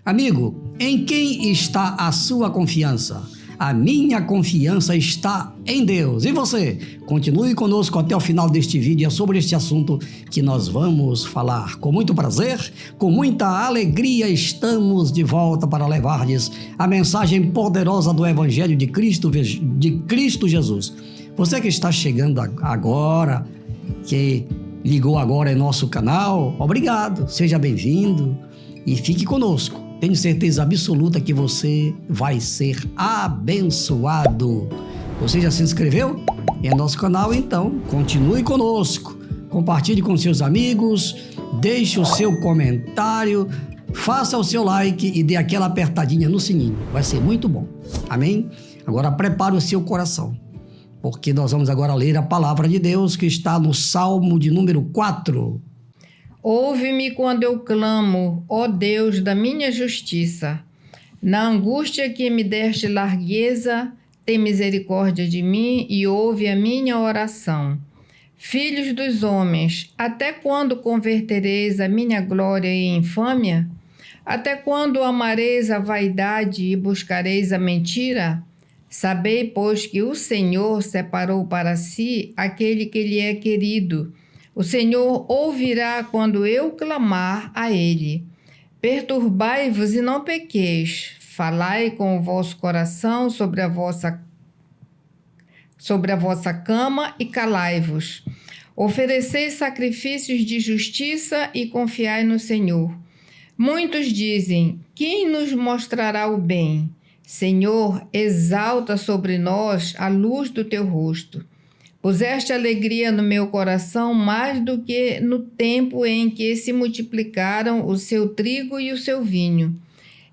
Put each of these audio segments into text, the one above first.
Amigo, em quem está a sua confiança? A minha confiança está em Deus. E você? Continue conosco até o final deste vídeo. É sobre este assunto que nós vamos falar. Com muito prazer, com muita alegria, estamos de volta para levar-lhes a mensagem poderosa do Evangelho de Cristo Jesus. Você que está chegando agora, que ligou agora em nosso canal, obrigado, seja bem-vindo e fique conosco. Tenho certeza absoluta que você vai ser abençoado. Você já se inscreveu em nosso canal? Então, continue conosco. Compartilhe com seus amigos, deixe o seu comentário, faça o seu like e dê aquela apertadinha no sininho. Vai ser muito bom. Amém? Agora prepare o seu coração, porque nós vamos agora ler a palavra de Deus que está no Salmo de número 4. Ouve-me quando eu clamo, ó Deus da minha justiça. Na angústia que me deste largueza, tem misericórdia de mim e ouve a minha oração. Filhos dos homens, até quando convertereis a minha glória em infâmia? Até quando amareis a vaidade e buscareis a mentira? Sabei, pois, que o Senhor separou para si aquele que lhe é querido. O Senhor ouvirá quando eu clamar a Ele. Perturbai-vos e não pequeis. Falai com o vosso coração sobre a vossa cama e calai-vos. Ofereceis sacrifícios de justiça e confiai no Senhor. Muitos dizem: quem nos mostrará o bem? Senhor, exalta sobre nós a luz do teu rosto. Puseste alegria no meu coração mais do que no tempo em que se multiplicaram o seu trigo e o seu vinho.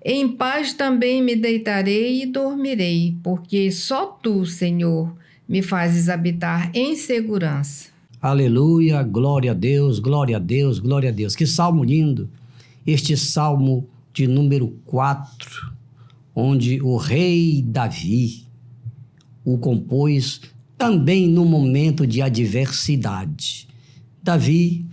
Em paz também me deitarei e dormirei, porque só tu, Senhor, me fazes habitar em segurança. Aleluia, glória a Deus, glória a Deus, glória a Deus. Que salmo lindo, este salmo de número 4, onde o rei Davi o compôs também no momento de adversidade. Davi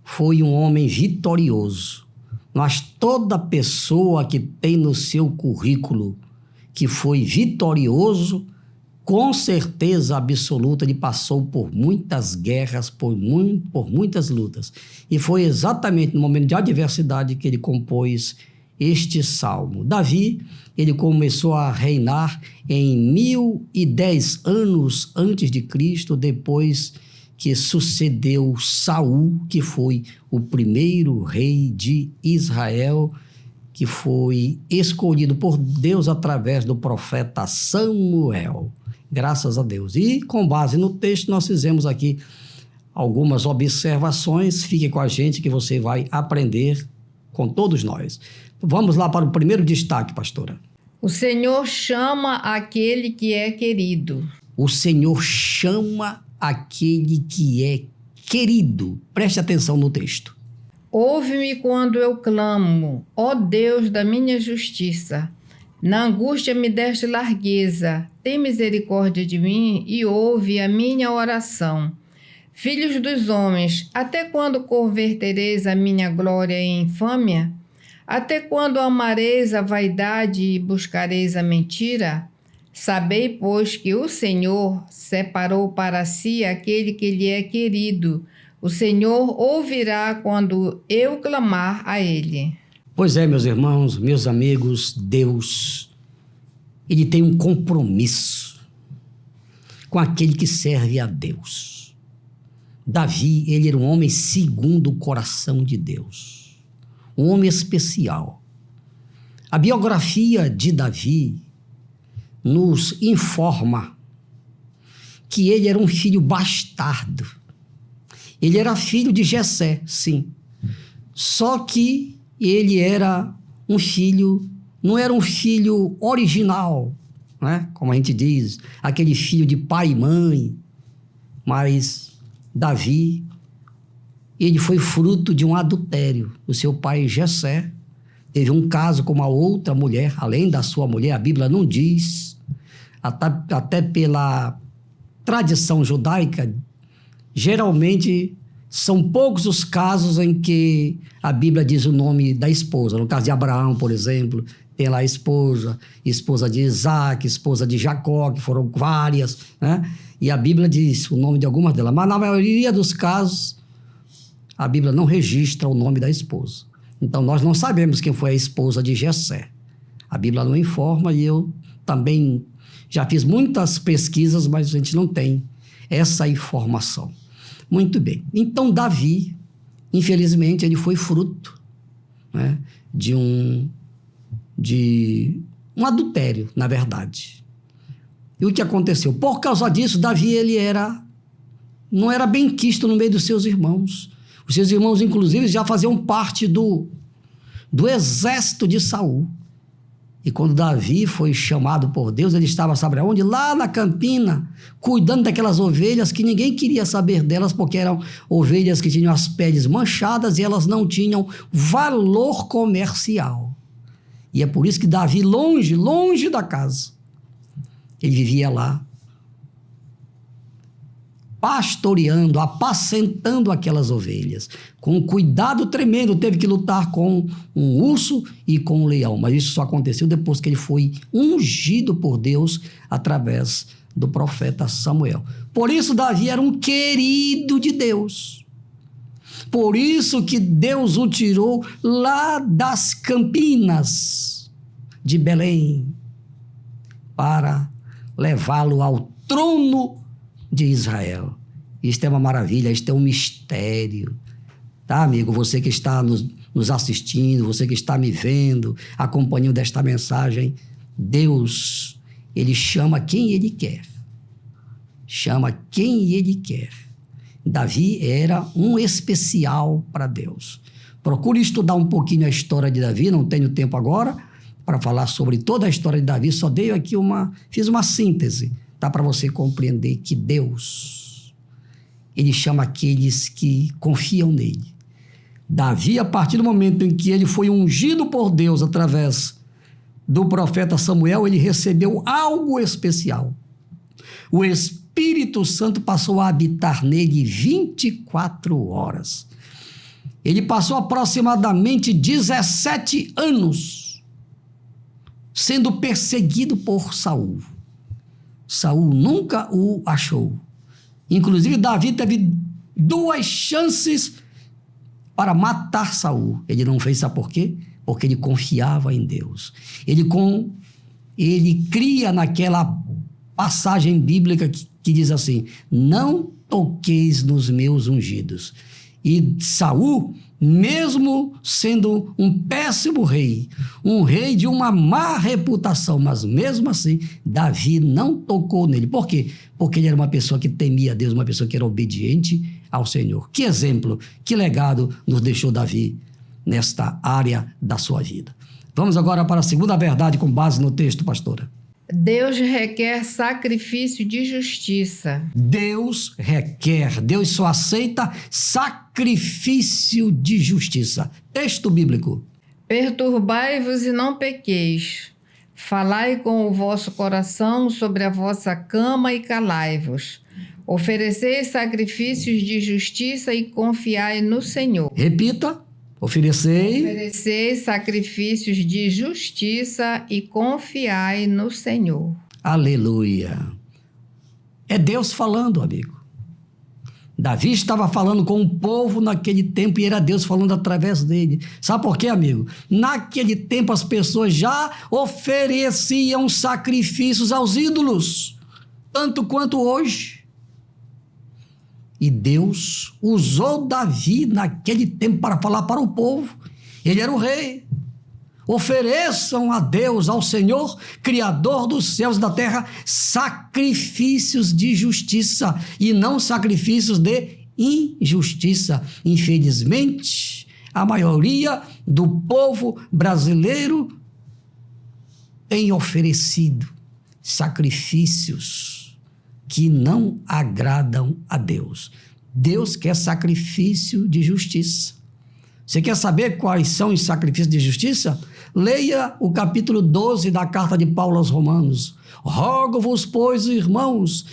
foi um homem vitorioso, mas toda pessoa que tem no seu currículo que foi vitorioso, com certeza absoluta, ele passou por muitas guerras, por muitas lutas. E foi exatamente no momento de adversidade que ele compôs este salmo. Davi, ele começou a reinar em 1010 anos antes de Cristo, depois que sucedeu Saul, que foi o primeiro rei de Israel, que foi escolhido por Deus através do profeta Samuel. Graças a Deus. E com base no texto nós fizemos aqui algumas observações. Fique com a gente que você vai aprender com todos nós. Vamos lá para o primeiro destaque, pastora. O Senhor chama aquele que é querido. O Senhor chama aquele que é querido. Preste atenção no texto. Ouve-me quando eu clamo, ó Deus da minha justiça. Na angústia me deste largueza. Tem misericórdia de mim e ouve a minha oração. Filhos dos homens, até quando convertereis a minha glória em infâmia? Até quando amareis a vaidade e buscareis a mentira? Sabei, pois, que o Senhor separou para si aquele que lhe é querido. O Senhor ouvirá quando eu clamar a Ele. Pois é, meus irmãos, meus amigos, Deus, Ele tem um compromisso com aquele que serve a Deus. Davi, ele era um homem segundo o coração de Deus. Um homem especial. A biografia de Davi nos informa que ele era um filho bastardo. Ele era filho de Jessé, sim. Só que ele era um filho, não era um filho original, né? Como a gente diz, aquele filho de pai e mãe. Mas Davi, ele foi fruto de um adultério. O seu pai Jessé teve um caso com uma outra mulher, além da sua mulher, a Bíblia não diz, até pela tradição judaica, geralmente São poucos os casos em que a Bíblia diz o nome da esposa. No caso de Abraão, por exemplo, tem lá a esposa de Isaac, esposa de Jacó, que foram várias, né? E a Bíblia diz o nome de algumas delas. Mas na maioria dos casos, a Bíblia não registra o nome da esposa. Então, nós não sabemos quem foi a esposa de Jessé. A Bíblia não informa e eu também já fiz muitas pesquisas, mas a gente não tem essa informação. Muito bem. Então, Davi, infelizmente, ele foi fruto, né, de um adultério, na verdade. E o que aconteceu? Por causa disso, Davi não era bem quisto no meio dos seus irmãos. Os seus irmãos, inclusive, já faziam parte do exército de Saul. E quando Davi foi chamado por Deus, ele estava, sabe aonde? Lá na campina, cuidando daquelas ovelhas que ninguém queria saber delas, porque eram ovelhas que tinham as peles manchadas e elas não tinham valor comercial. E é por isso que Davi, longe, longe da casa, ele vivia lá, pastoreando, apacentando aquelas ovelhas. Com um cuidado tremendo, teve que lutar com um urso e com um leão. Mas isso só aconteceu depois que ele foi ungido por Deus através do profeta Samuel. Por isso, Davi era um querido de Deus. Por isso que Deus o tirou lá das campinas de Belém para levá-lo ao trono de Israel. Isto é uma maravilha, isto é um mistério. Tá, amigo? Você que está nos assistindo, você que está me vendo, acompanhando esta mensagem, Deus, ele chama quem ele quer. Chama quem ele quer. Davi era um especial para Deus. Procure estudar um pouquinho a história de Davi, não tenho tempo agora para falar sobre toda a história de Davi, só dei aqui fiz uma síntese, tá, para você compreender que Deus, ele chama aqueles que confiam nele. Davi, a partir do momento em que ele foi ungido por Deus através do profeta Samuel, ele recebeu algo especial. O Espírito Santo passou a habitar nele 24 horas. Ele passou aproximadamente 17 anos sendo perseguido por Saul. Saul nunca o achou. Inclusive, Davi teve 2 chances para matar Saul. Ele não fez, sabe por quê? Porque ele confiava em Deus. Ele cria naquela passagem bíblica que diz assim: não toqueis nos meus ungidos. E Saul, mesmo sendo um péssimo rei, um rei de uma má reputação, mas mesmo assim, Davi não tocou nele. Por quê? Porque ele era uma pessoa que temia a Deus, uma pessoa que era obediente ao Senhor. Que exemplo, que legado nos deixou Davi nesta área da sua vida. Vamos agora para a segunda verdade com base no texto, pastora. Deus requer sacrifício de justiça. Deus só aceita sacrifício de justiça. Texto bíblico. Perturbai-vos e não pequeis. Falai com o vosso coração sobre a vossa cama e calai-vos. Ofereceis sacrifícios de justiça e confiai no Senhor. Repita. Ofereceis sacrifícios de justiça e confiai no Senhor. Aleluia. É Deus falando, amigo. Davi estava falando com o povo naquele tempo e era Deus falando através dele. Sabe por quê, amigo? Naquele tempo as pessoas já ofereciam sacrifícios aos ídolos, tanto quanto hoje. E Deus usou Davi naquele tempo para falar para o povo. Ele era o rei. Ofereçam a Deus, ao Senhor, Criador dos céus e da terra, sacrifícios de justiça e não sacrifícios de injustiça. Infelizmente, a maioria do povo brasileiro tem oferecido sacrifícios que não agradam a Deus. Deus quer sacrifício de justiça. Você quer saber quais são os sacrifícios de justiça? Leia o capítulo 12 da carta de Paulo aos Romanos. Rogo-vos, pois, irmãos,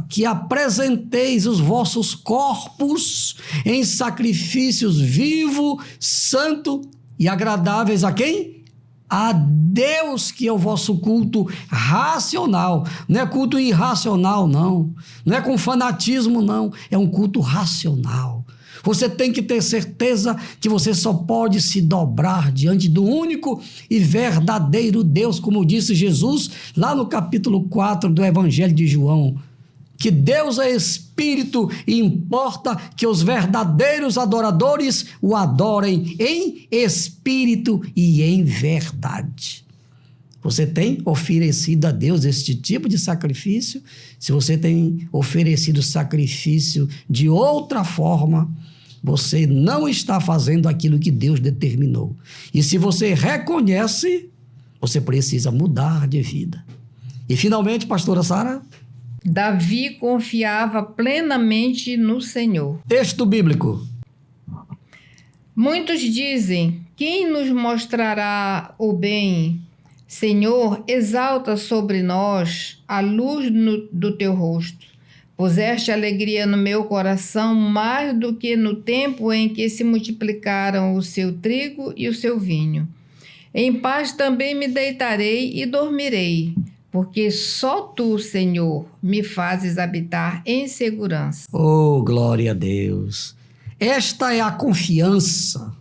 que apresenteis os vossos corpos em sacrifícios vivo, santo e agradáveis a quem? A Deus, que é o vosso culto racional. Não é culto irracional, não. Não é com fanatismo, não. É um culto racional. Você tem que ter certeza que você só pode se dobrar diante do único e verdadeiro Deus, como disse Jesus lá no capítulo 4 do Evangelho de João. Que Deus é Espírito e importa que os verdadeiros adoradores o adorem em espírito e em verdade. Você tem oferecido a Deus este tipo de sacrifício? Se você tem oferecido sacrifício de outra forma, você não está fazendo aquilo que Deus determinou. E se você reconhece, você precisa mudar de vida. E finalmente, pastora Sara? Davi confiava plenamente no Senhor. Texto bíblico. Muitos dizem: quem nos mostrará o bem? Senhor, exalta sobre nós a luz do teu rosto. Puseste alegria no meu coração mais do que no tempo em que se multiplicaram o seu trigo e o seu vinho. Em paz também me deitarei e dormirei, porque só tu, Senhor, me fazes habitar em segurança. Oh, glória a Deus! Esta é a confiança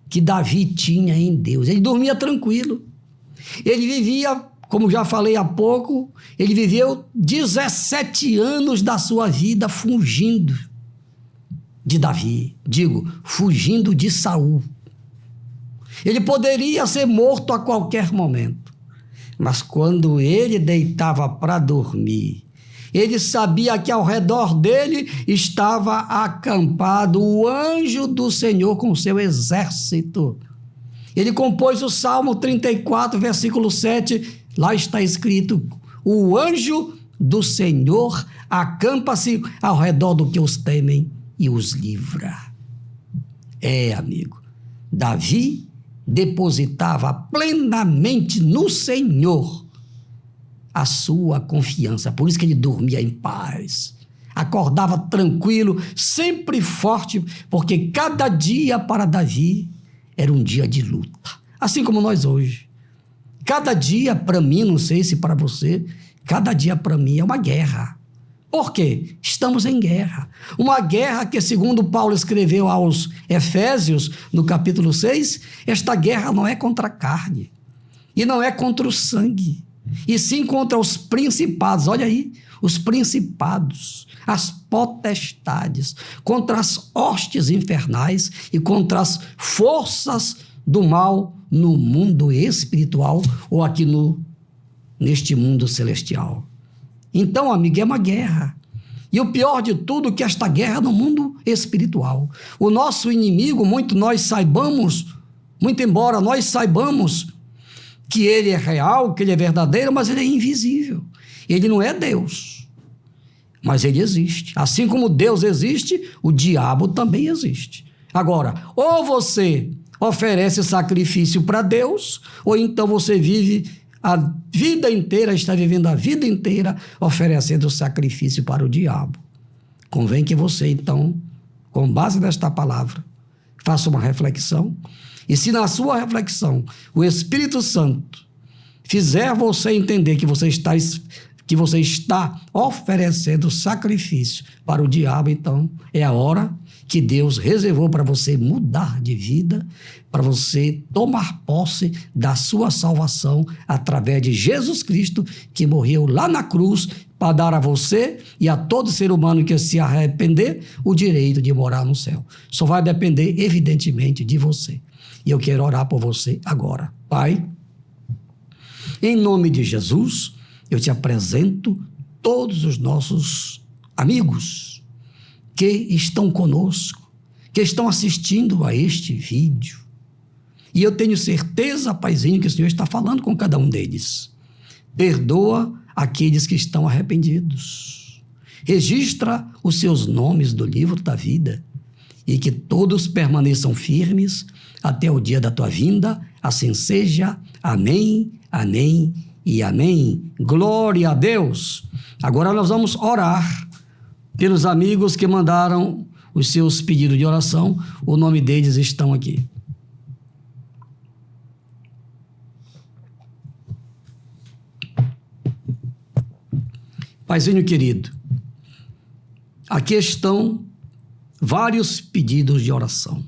que Davi tinha em Deus. Ele dormia tranquilo. Ele vivia, como já falei há pouco, ele viveu 17 anos da sua vida fugindo de Davi. Fugindo de Saul. Ele poderia ser morto a qualquer momento. Mas quando ele deitava para dormir, ele sabia que ao redor dele estava acampado o anjo do Senhor com seu exército. Ele compôs o Salmo 34, versículo 7, lá está escrito: o anjo do Senhor acampa-se ao redor do que os temem e os livra. Amigo, Davi depositava plenamente no Senhor a sua confiança. Por isso que ele dormia em paz, acordava tranquilo, sempre forte, porque cada dia para Davi era um dia de luta, assim como nós hoje. Cada dia para mim, não sei se para você, cada dia para mim é uma guerra. Por quê? Estamos em guerra. Uma guerra que, segundo Paulo escreveu aos Efésios, no capítulo 6, esta guerra não é contra a carne e não é contra o sangue, e sim contra os principados. Olha aí, os principados, as potestades, contra as hostes infernais e contra as forças do mal no mundo espiritual ou aqui neste mundo celestial. Então, amigo, é uma guerra. E o pior de tudo é que esta guerra é no mundo espiritual. O nosso inimigo, muito embora nós saibamos que ele é real, que ele é verdadeiro, mas ele é invisível. Ele não é Deus, mas ele existe. Assim como Deus existe, o diabo também existe. Agora, ou você oferece sacrifício para Deus, ou então você está vivendo a vida inteira oferecendo sacrifício para o diabo. Convém que você, então, com base nesta palavra, faça uma reflexão. E se na sua reflexão o Espírito Santo fizer você entender que você está oferecendo sacrifício para o diabo, então é a hora que Deus reservou para você mudar de vida, para você tomar posse da sua salvação através de Jesus Cristo, que morreu lá na cruz para dar a você e a todo ser humano que se arrepender o direito de morar no céu. Só vai depender, evidentemente, de você. E eu quero orar por você agora. Pai, em nome de Jesus, eu te apresento todos os nossos amigos que estão conosco, que estão assistindo a este vídeo. E eu tenho certeza, Paizinho, que o Senhor está falando com cada um deles. Perdoa aqueles que estão arrependidos. Registra os seus nomes do livro da vida e que todos permaneçam firmes até o dia da tua vinda. Assim seja. Amém, amém e amém. Glória a Deus. Agora nós vamos orar pelos amigos que mandaram os seus pedidos de oração. O nome deles estão aqui. Paizinho querido, aqui estão vários pedidos de oração.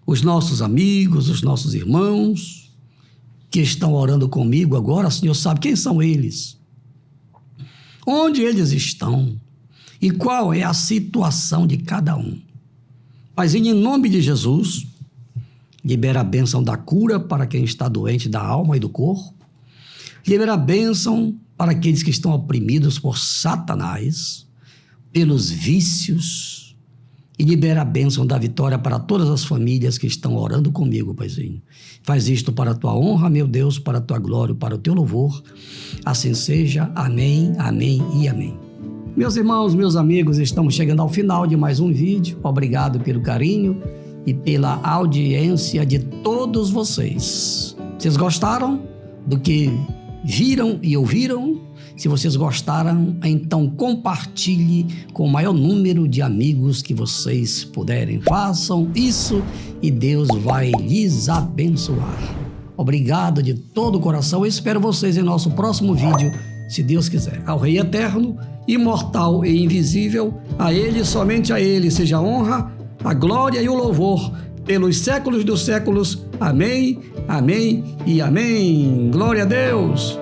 Os nossos amigos, os nossos irmãos que estão orando comigo agora, o Senhor sabe quem são eles, onde eles estão e qual é a situação de cada um. Paizinho, em nome de Jesus, libera a bênção da cura para quem está doente da alma e do corpo. Libera a bênção para aqueles que estão oprimidos por Satanás, pelos vícios, e libera a bênção da vitória para todas as famílias que estão orando comigo, Paizinho. Faz isto para a tua honra, meu Deus, para a tua glória, para o teu louvor. Assim seja. Amém, amém e amém. Meus irmãos, meus amigos, estamos chegando ao final de mais um vídeo. Obrigado pelo carinho e pela audiência de todos vocês. Vocês gostaram do que viram e ouviram? Se vocês gostaram, então compartilhe com o maior número de amigos que vocês puderem. Façam isso e Deus vai lhes abençoar. Obrigado de todo o coração. Eu espero vocês em nosso próximo vídeo, se Deus quiser. Ao Rei Eterno, imortal e invisível, a Ele, somente a Ele, seja a honra, a glória e o louvor pelos séculos dos séculos. Amém, amém e amém. Glória a Deus.